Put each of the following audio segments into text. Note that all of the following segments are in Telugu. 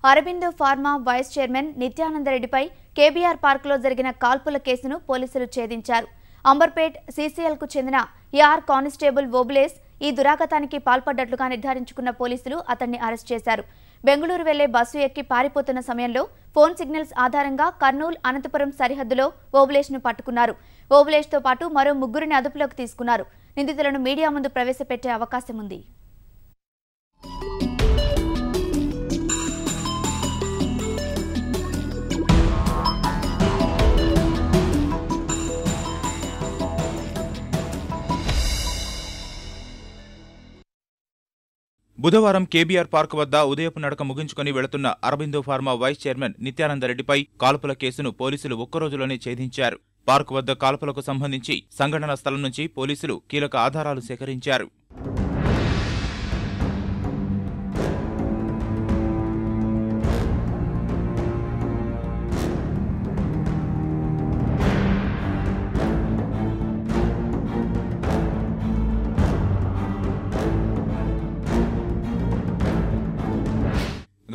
అరబిందో ఫార్మా వైస్ చైర్మన్ నిత్యానందరెడ్డిపై కేబీఆర్ పార్కులో జరిగిన కాల్పుల కేసును పోలీసులు ఛేదించారు. అంబర్పేట్ సీసీఎల్కు చెందిన ఏఆర్ కానిస్టేబుల్ ఓబులేస్ ఈ దురాఘాతానికి పాల్పడ్డట్లుగా నిర్ధారించుకున్న పోలీసులు అతన్ని అరెస్ట్ చేశారు. బెంగళూరు వెళ్లే బస్సు ఎక్కి పారిపోతున్న సమయంలో ఫోన్ సిగ్నల్స్ ఆధారంగా కర్నూలు అనంతపురం సరిహద్దులో ఓబులేస్ను పట్టుకున్నారు. ఓబులేస్తో పాటు మరో ముగ్గురిని అదుపులోకి తీసుకున్నారు. నిందితులను మీడియా ముందు ప్రవేశపెట్టే అవకాశం ఉంది. బుధవారం కేబీఆర్ పార్క్ వద్ద ఉదయపు నడక ముగించుకుని వెళుతున్న అరబిందో ఫార్మా వైస్ చైర్మన్ నిత్యానందరెడ్డిపై కాల్పుల కేసును పోలీసులు ఒక్కరోజులోనే ఛేదించారు. పార్క్ వద్ద కాల్పులకు సంబంధించి సంఘటనా స్థలం నుంచి పోలీసులు కీలక ఆధారాలు సేకరించారు.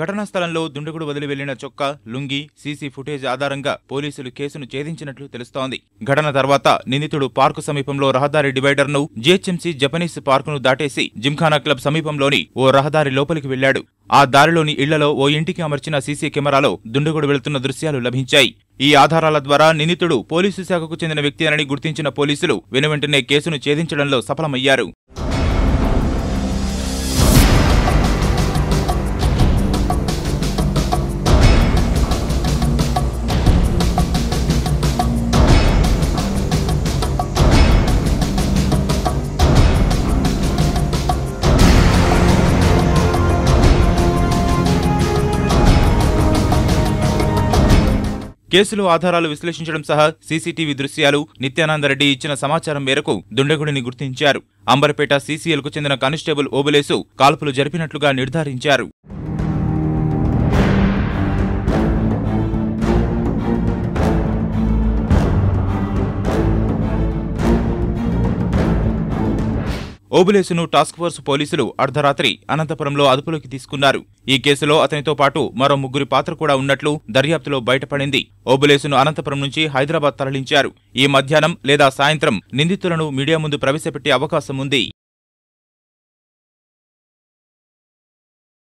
ఘటనా స్థలంలో దుండగుడు వదిలి వెళ్లిన చొక్కా, లుంగీ, సీసీ ఫుటేజ్ ఆధారంగా పోలీసులు కేసును ఛేదించినట్లు తెలుస్తోంది. ఘటన తర్వాత నిందితుడు పార్కు సమీపంలో రహదారి డివైడర్ను, జీహెచ్ఎంసీ జపనీస్ పార్కును దాటేసి జిమ్ఖానా క్లబ్ సమీపంలోని ఓ రహదారి లోపలికి వెళ్లాడు. ఆ దారిలోని ఇళ్లలో ఓ ఇంటికి అమర్చిన సీసీ కెమెరాలో దుండగుడు వెళుతున్న దృశ్యాలు లభించాయి. ఈ ఆధారాల ద్వారా నిందితుడు పోలీసు శాఖకు చెందిన వ్యక్తి అని గుర్తించిన పోలీసులు వెనువెంటనే కేసును ఛేదించడంలో సఫలమయ్యారు. కేసులో ఆధారాలు విశ్లేషించడం సహా సీసీటీవీ దృశ్యాలు, నిత్యానందరెడ్డి ఇచ్చిన సమాచారం మేరకు దుండగుడిని గుర్తించారు. అంబర్పేట సీసీఎల్కు చెందిన కానిస్టేబుల్ ఓబులేసు కాల్పులు జరిపినట్లుగా నిర్ధారించారు. ఓబులేసును టాస్క్ ఫోర్స్ పోలీసులు అర్ధరాత్రి అనంతపురంలో అదుపులోకి తీసుకున్నారు. ఈ కేసులో అతనితో పాటు మరో ముగ్గురి పాత్ర కూడా ఉన్నట్లు దర్యాప్తులో బయటపడింది. ఓబులేసును అనంతపురం నుంచి హైదరాబాద్ తరలించారు. ఈ మధ్యాహ్నం లేదా సాయంత్రం నిందితులను మీడియా ముందు ప్రవేశపెట్టే అవకాశం ఉంది.